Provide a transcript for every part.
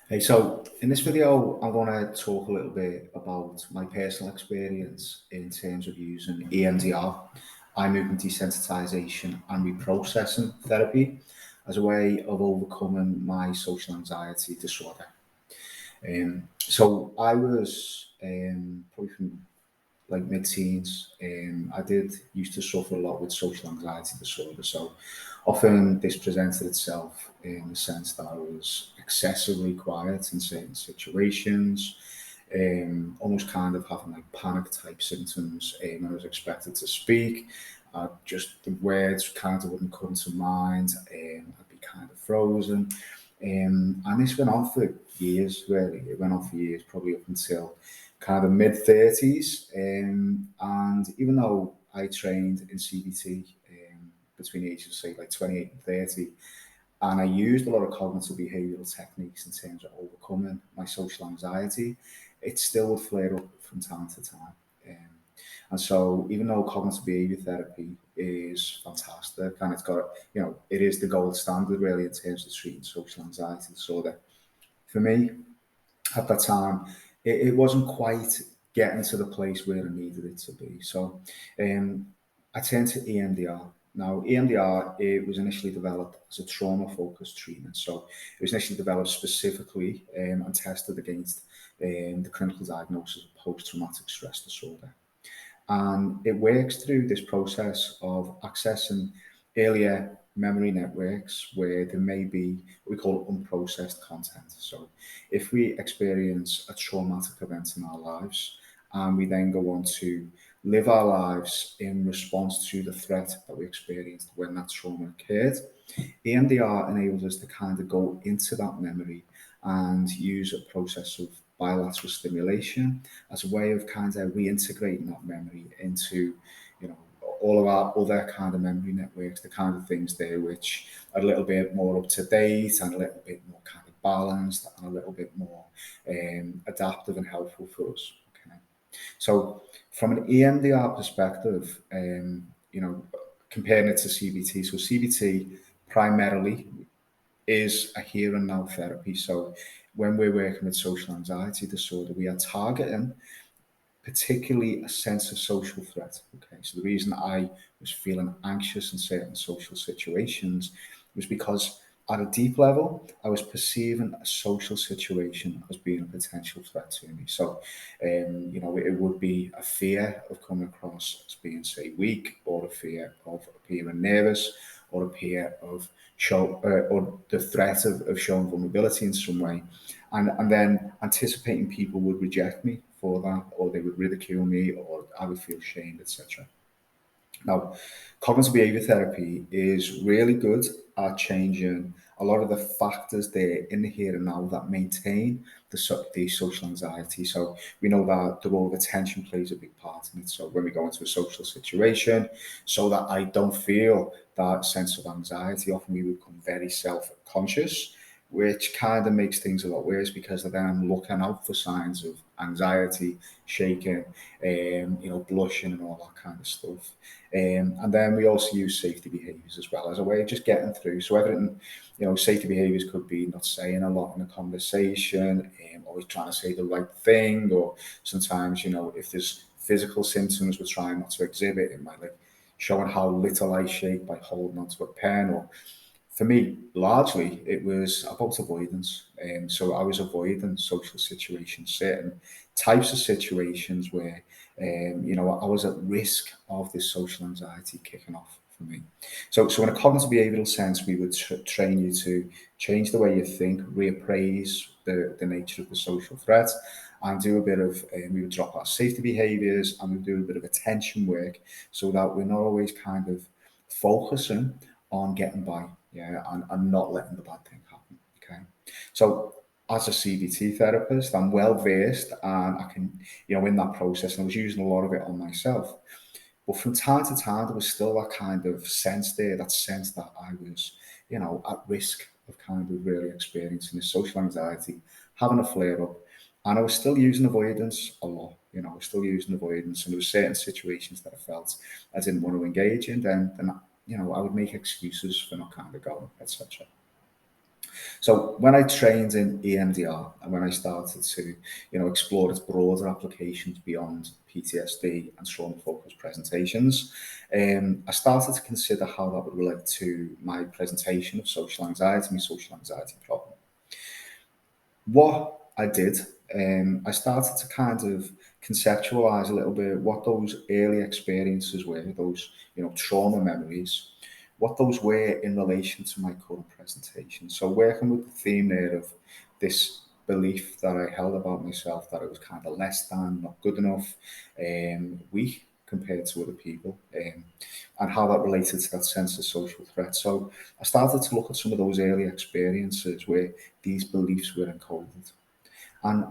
Hey, so in this video, I'm going to talk a little bit about my personal experience in terms of using EMDR, eye movement desensitization, and reprocessing therapy as a way of overcoming my social anxiety disorder. So I was probably from like mid-teens. I did used to suffer a lot with social anxiety disorder. So often this presented itself in the sense that I was excessively quiet in certain situations, almost kind of having like panic type symptoms when I was expected to speak. Just the words kind of wouldn't come to mind. I'd be kind of frozen. And this went on for years, really. It went on for years, probably up until kind of mid 30s. And even though I trained in CBT between the ages of, say, like 28 and 30, and I used a lot of cognitive behavioral techniques in terms of overcoming my social anxiety, it still would flare up from time to time. Um, and so, even though cognitive behavior therapy is fantastic and it's got, it is the gold standard really in terms of treating social anxiety disorder, for me, at that time, it wasn't quite getting to the place where I needed it to be. So I turned to EMDR. Now, EMDR, it was initially developed as a trauma-focused treatment. So it was initially developed specifically and tested against the clinical diagnosis of post-traumatic stress disorder. And it works through this process of accessing earlier memory networks where there may be what we call unprocessed content. So if we experience a traumatic event in our lives and we then go on to live our lives in response to the threat that we experienced when that trauma occurred, EMDR enables us to kind of go into that memory and use a process of bilateral stimulation as a way of kind of reintegrating that memory into, all of our other kind of memory networks, the kind of things there which are a little bit more up to date and a little bit more kind of balanced and a little bit more adaptive and helpful for us. Okay. So from an EMDR perspective, comparing it to CBT, so CBT primarily is a here and now therapy. So when we're working with social anxiety disorder, we are targeting particularly a sense of social threat. Okay, so the reason I was feeling anxious in certain social situations was because at a deep level, I was perceiving a social situation as being a potential threat to me. So, it would be a fear of coming across as being, say, weak, or a fear of appearing nervous, or a fear of or the threat of showing vulnerability in some way, and then anticipating people would reject me for that, or they would ridicule me, or I would feel shamed, etc. Now, cognitive behavior therapy is really good at changing a lot of the factors there in the here and now that maintain the social anxiety. So we know that the role of attention plays a big part in it. So when we go into a social situation, so that I don't feel that sense of anxiety, often we become very self-conscious, which kind of makes things a lot worse because then I'm looking out for signs of anxiety, shaking, blushing and all that kind of stuff. And then we also use safety behaviours as well as a way of just getting through. So everything, safety behaviours could be not saying a lot in a conversation, always trying to say the right thing, or sometimes, if there's physical symptoms we're trying not to exhibit, it might like showing how little I shake by holding onto a pen, or for me, largely it was about avoidance. So I was avoiding social situations, certain types of situations where, I was at risk of this social anxiety kicking off for me. So in a cognitive behavioral sense, we would train you to change the way you think, reappraise the nature of the social threat, and do a bit of, we would drop our safety behaviors and we would do a bit of attention work so that we're not always kind of focusing on getting by, yeah, and not letting the bad thing happen. Okay. So as a CBT therapist, I'm well versed and I can, in that process, and I was using a lot of it on myself. But from time to time, there was still that kind of sense there, that sense that I was, at risk of kind of really experiencing this social anxiety, having a flare up. And I was still using avoidance a lot. I was still using avoidance, and there were certain situations that I felt I didn't want to engage in. Then I would make excuses for not kind of going, etc. So when I trained in EMDR and when I started to, explore its broader applications beyond PTSD and trauma-focused presentations, I started to consider how that would relate to my presentation of social anxiety, my social anxiety problem. What I did, I started to kind of conceptualize a little bit what those early experiences were, those, trauma memories, what those were in relation to my current presentation. So working with the theme there of this belief that I held about myself, that I was kind of less than, not good enough, weak compared to other people, and how that related to that sense of social threat. So I started to look at some of those early experiences where these beliefs were encoded. And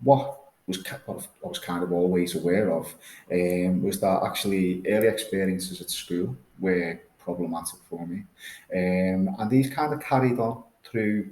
what what I was kind of always aware of was that actually early experiences at school were problematic for me. And these kind of carried on through,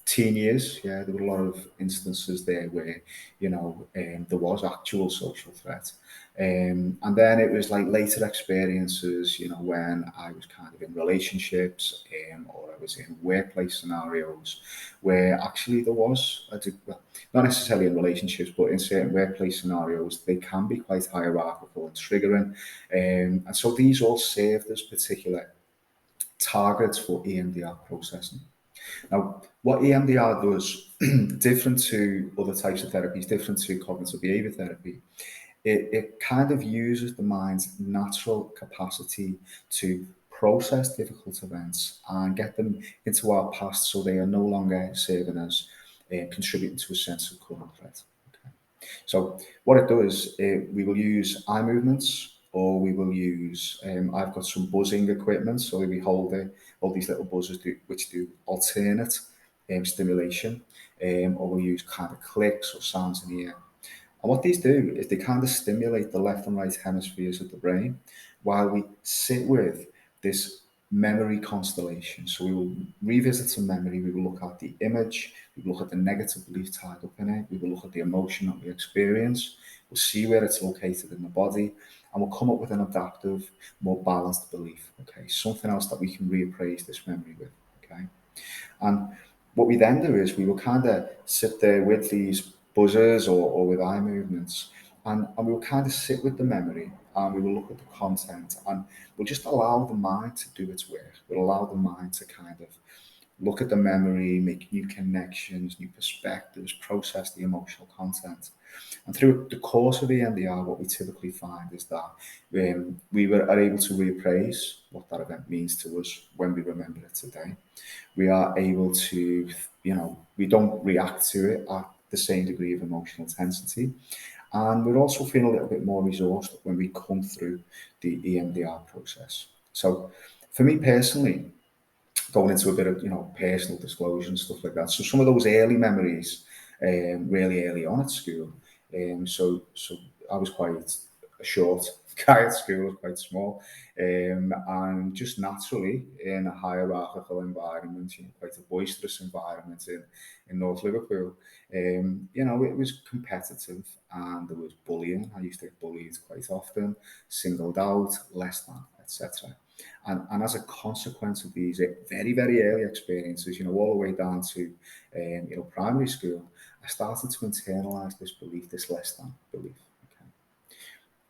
teen years. Yeah, there were a lot of instances there where, there was actual social threat. And then it was like later experiences, when I was kind of in relationships, or I was in workplace scenarios where actually there was, well, not necessarily in relationships, but in certain workplace scenarios, they can be quite hierarchical and triggering. And so these all served as particular targets for EMDR processing. Now, what EMDR does, different to other types of therapies, different to cognitive behavior therapy, it kind of uses the mind's natural capacity to process difficult events and get them into our past so they are no longer serving as contributing to a sense of current threat. Okay. So what it does, we will use eye movements, or we will use, I've got some buzzing equipment, so we hold all these little buzzers which do alternate stimulation, or we'll use kind of clicks or sounds in the ear. And what these do is they kind of stimulate the left and right hemispheres of the brain while we sit with this memory constellation. So we will revisit some memory, we will look at the image, we will look at the negative belief tied up in it, we will look at the emotion that we experience, we'll see where it's located in the body, and we'll come up with an adaptive, more balanced belief. Okay, something else that we can reappraise this memory with. Okay. And what we then do is we will kind of sit there with these buzzers, or with eye movements, and we will kind of sit with the memory, and we will look at the content, and we'll just allow the mind to do its work. We'll allow the mind to kind of look at the memory, make new connections, new perspectives, process the emotional content. And through the course of EMDR, what we typically find is that are able to reappraise what that event means to us when we remember it today. We are able to, we don't react to it at the same degree of emotional intensity. And we're also feeling a little bit more resourced when we come through the EMDR process. So for me personally, going into a bit of, personal disclosure and stuff like that. So some of those early memories, really early on at school. So I was quite a short guy at school, I was quite small, and just naturally in a hierarchical environment, quite a boisterous environment in North Liverpool. It was competitive and there was bullying. I used to get bullied quite often, singled out, less than, etc. And as a consequence of these very, very early experiences, all the way down to, primary school, I started to internalize this belief, this less than belief. Okay.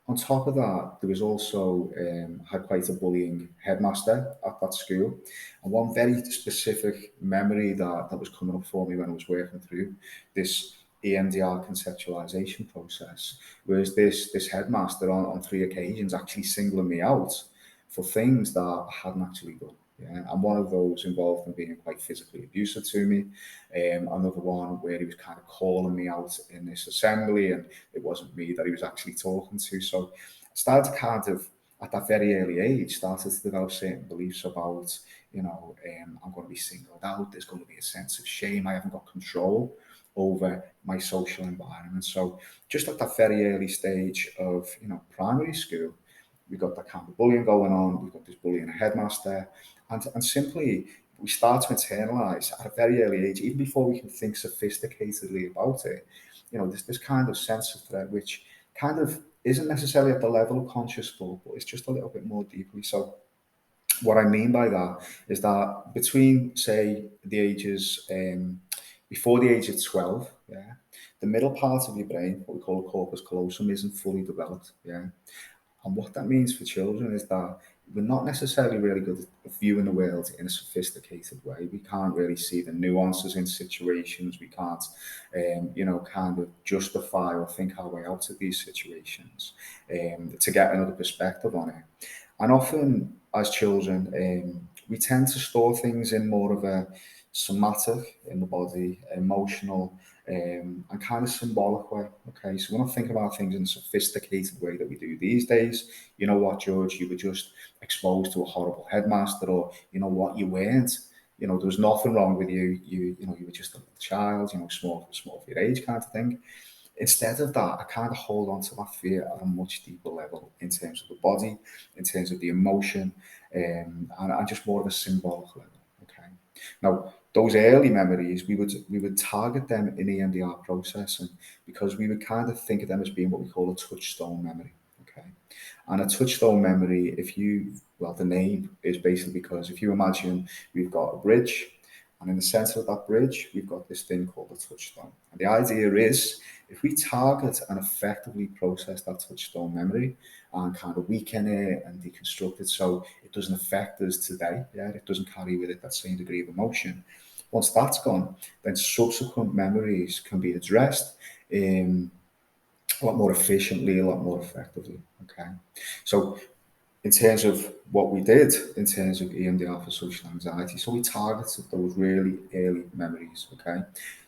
On top of that, there was also, had quite a bullying headmaster at that school. And one very specific memory that was coming up for me when I was working through this EMDR conceptualization process was this headmaster on 3 occasions actually singling me out for things that I hadn't actually done. Yeah? And one of those involved in being quite physically abusive to me. Another one where he was kind of calling me out in this assembly, and it wasn't me that he was actually talking to. So I started to kind of, at that very early age, started to develop certain beliefs about, I'm going to be singled out. There's going to be a sense of shame. I haven't got control over my social environment. So just at that very early stage of, primary school, we've got that kind of bullying going on, we've got this bullying headmaster, and simply we start to internalize at a very early age, even before we can think sophisticatedly about it, there's this kind of sense of threat which kind of isn't necessarily at the level of conscious thought, but it's just a little bit more deeply. So What I mean by that is that between, say, the ages, before the age of 12, yeah, the middle part of your brain, what we call a corpus callosum, isn't fully developed, yeah. And what that means for children is that we're not necessarily really good at viewing the world in a sophisticated way. We can't really see the nuances in situations. We can't, kind of justify or think our way out of these situations to get another perspective on it. And often, as children, we tend to store things in more of a somatic in the body, emotional, and kind of symbolic way. Okay, so we're not thinking about things in a sophisticated way that we do these days. You know what, George, you were just exposed to a horrible headmaster, or you know what, you weren't. You know, there was nothing wrong with you. You were just a little child. You know, small for your age, kind of thing. Instead of that, I kind of hold on to that fear at a much deeper level in terms of the body, in terms of the emotion, and just more of a symbolic level. Okay. Now, those early memories, we would target them in EMDR processing because we would kind of think of them as being what we call a touchstone memory. Okay. And a touchstone memory, the name is basically because if you imagine we've got a bridge, and in the center of that bridge, we've got this thing called a touchstone. And the idea is if we target and effectively process that touchstone memory and kind of weaken it and deconstruct it so it doesn't affect us today, yeah, it doesn't carry with it that same degree of emotion. Once that's gone, then subsequent memories can be addressed a lot more efficiently, a lot more effectively. Okay. So in terms of what we did in terms of EMDR for social anxiety. So we targeted those really early memories, okay?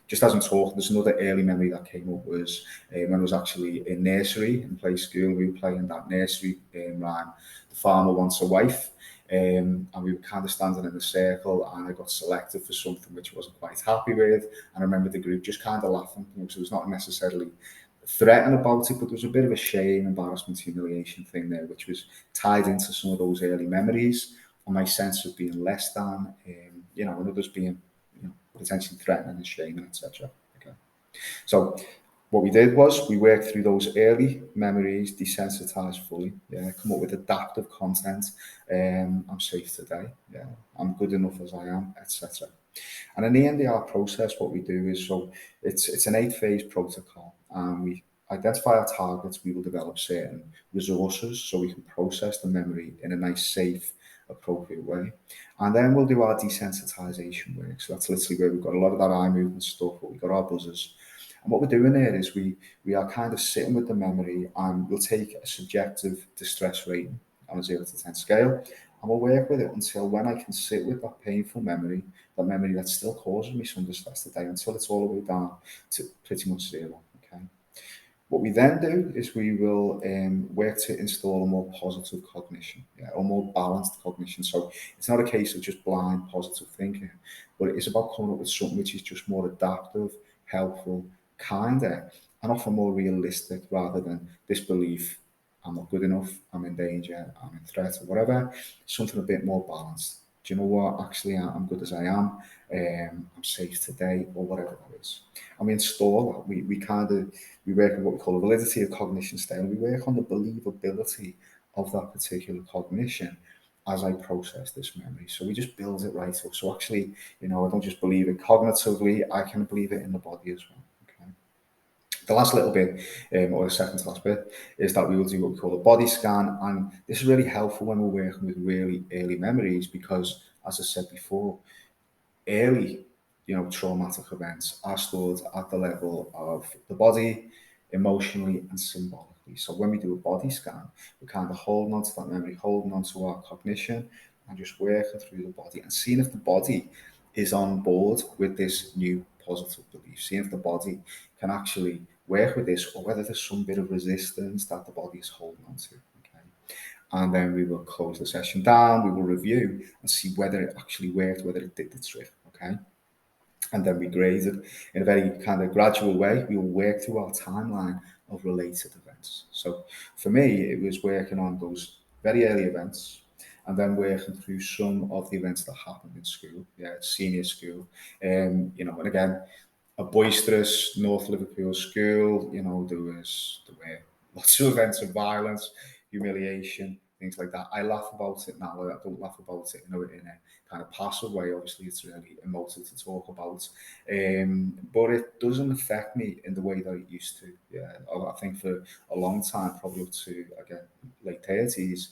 Just as I'm talking, there's another early memory that came up was when I was actually in nursery in play school. We were playing that nursery rhyme, The Farmer Wants a Wife. And we were kind of standing in a circle, and I got selected for something which I wasn't quite happy with. And I remember the group just kind of laughing, so it was not necessarily threatened about it, but there was a bit of a shame, embarrassment, humiliation thing there, which was tied into some of those early memories and my sense of being less than, and others being, potentially threatening and shaming, etc. Okay. So what we did was we worked through those early memories, desensitized fully, yeah, come up with adaptive content. I'm safe today, yeah, I'm good enough as I am, etc. And in the EMDR process, what we do is it's an 8-phase protocol, and we identify our targets. We will develop certain resources so we can process the memory in a nice, safe, appropriate way, and then we'll do our desensitization work. So that's literally where we've got a lot of that eye movement stuff, but we've got our buzzers. And what we're doing there is we are kind of sitting with the memory, and we'll take a subjective distress rating on a 0 to 10 scale, and we'll work with it until when I can sit with that painful memory, that memory that's still causing me some distress today, until it's all the way down to pretty much zero. Okay. What we then do is we will work to install a more positive cognition, yeah, or more balanced cognition. So it's not a case of just blind positive thinking, but it's about coming up with something which is just more adaptive, helpful, kinder, and often more realistic rather than this belief I'm not good enough, I'm in danger, I'm in threat, or whatever. Something a bit more balanced. Do you know what? Actually, I'm good as I am. I'm safe today, or whatever that is. And we install that. We work on what we call the validity of cognition style. We work on the believability of that particular cognition as I process this memory. So we just build it right up. So actually, I don't just believe it cognitively, I can believe it in the body as well. Okay. The last little bit, or the second to last bit, is that we will do what we call a body scan. And this is really helpful when we're working with really early memories because, as I said before, early, traumatic events are stored at the level of the body, emotionally and symbolically. So when we do a body scan, we're kind of holding on to that memory, holding on to our cognition, and just working through the body and seeing if the body is on board with this new positive belief, seeing if the body can actually work with this or whether there's some bit of resistance that the body is holding on to. Okay. And then we will close the session down, we will review and see whether it actually worked, whether it did the trick. Okay. And then we grade it in a very kind of gradual way. We will work through our timeline of related events. So for me, it was working on those very early events and then working through some of the events that happened in school, yeah, senior school. And again, a boisterous North Liverpool school, there were lots of events of violence, humiliation, things like that. I laugh about it now. I don't laugh about it in a kind of passive way. Obviously, it's really emotive to talk about, but it doesn't affect me in the way that it used to. Yeah, I think for a long time, probably up to again late 30s,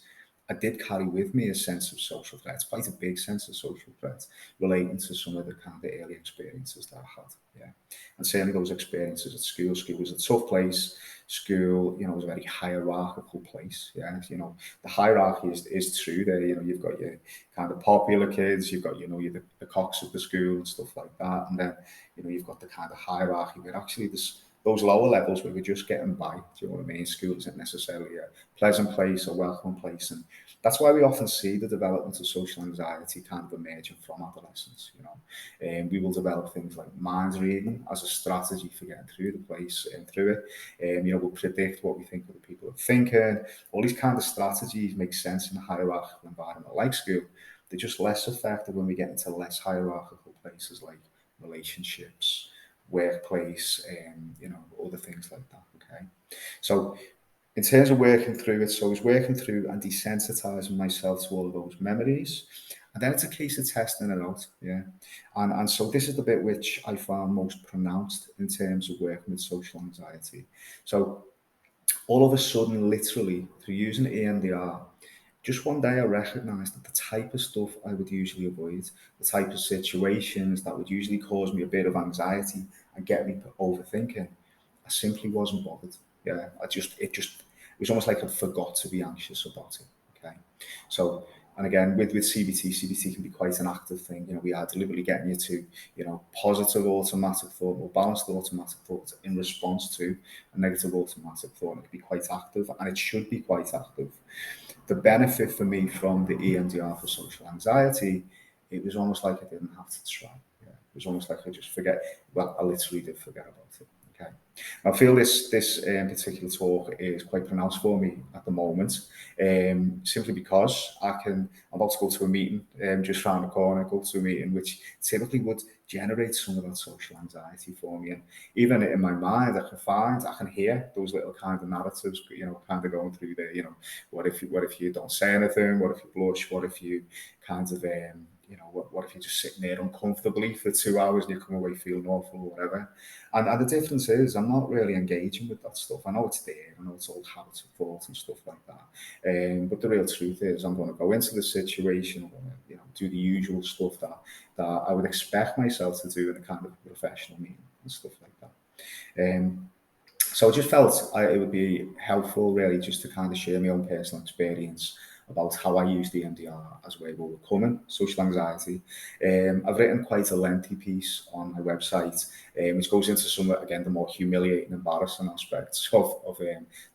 I did carry with me a sense of social threat, quite a big sense of social threat, relating to some of the kind of early experiences that I had. Yeah, and certainly those experiences at school. School was a tough place. School, was a very hierarchical place. Yeah, the hierarchy is true there. You've got your kind of popular kids, you've got, you're the cocks of the school and stuff like that. And then, you've got the kind of hierarchy where actually there's those lower levels where we're just getting by. Do you know what I mean? School isn't necessarily a pleasant place, a welcome place. And that's why we often see the development of social anxiety kind of emerging from adolescence. And we will develop things like mind reading as a strategy for getting through the place and through it. We'll predict what we think other people are thinking. All these kind of strategies make sense in a hierarchical environment like school. They're just less effective when we get into less hierarchical places like relationships, workplace, and other things like that. Okay, so in terms of working through it, so I was working through and desensitizing myself to all of those memories. And then it's a case of testing it out, yeah. And so this is the bit which I found most pronounced in terms of working with social anxiety. So all of a sudden, literally, through using EMDR, just one day I recognized that the type of stuff I would usually avoid, the type of situations that would usually cause me a bit of anxiety and get me overthinking, I simply wasn't bothered. Yeah, it was almost like I forgot to be anxious about it. Okay. So, and again, with CBT can be quite an active thing. We are deliberately getting you to, positive automatic thought or balanced automatic thought in response to a negative automatic thought. It can be quite active and it should be quite active. The benefit for me from the EMDR for social anxiety, it was almost like I didn't have to try. Yeah. It was almost like I just forget. Well, I literally did forget about it. Okay. I feel this particular talk is quite pronounced for me at the moment, simply because I'm about to go to a meeting just round the corner, go to a meeting which typically would generate some of that social anxiety for me. And even in my mind, I can hear those little kind of narratives, kind of going through there. What if you don't say anything? What if you blush? What if you kind of what if you're just sitting there uncomfortably for 2 hours and you come away feeling awful or whatever? And the difference is I'm not really engaging with that stuff. I know it's there. I know it's old habits of thought and stuff like that. But the real truth is I'm going to go into the situation. I'm going to, do the usual stuff that I would expect myself to do in a kind of professional meeting and stuff like that. So I just felt it would be helpful, really, just to kind of share my own personal experience about how I use the MDR as a way of overcoming social anxiety. I've written quite a lengthy piece on my website, which goes into some, again, the more humiliating, embarrassing aspects of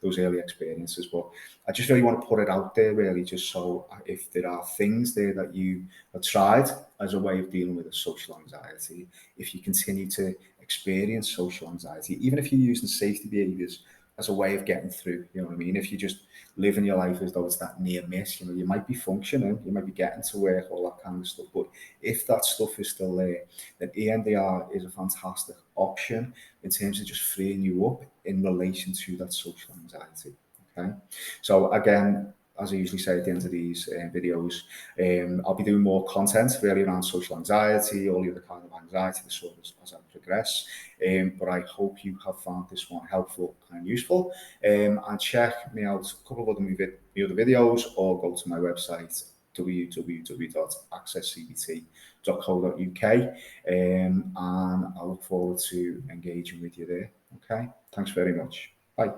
those early experiences. But I just really want to put it out there, really, just so if there are things there that you have tried as a way of dealing with a social anxiety, if you continue to experience social anxiety, even if you're using safety behaviors as a way of getting through, you know what I mean? If you just living your life as though it's that near miss, you might be functioning, you might be getting to work, all that kind of stuff. But if that stuff is still there, then EMDR is a fantastic option in terms of just freeing you up in relation to that social anxiety. Okay. So again, as I usually say at the end of these videos, I'll be doing more content really around social anxiety, all the other kind of anxiety disorders as I progress. But I hope you have found this one helpful and useful. And check me out a couple of other videos or go to my website www.accesscbt.co.uk, and I look forward to engaging with you there. Okay, thanks very much. Bye.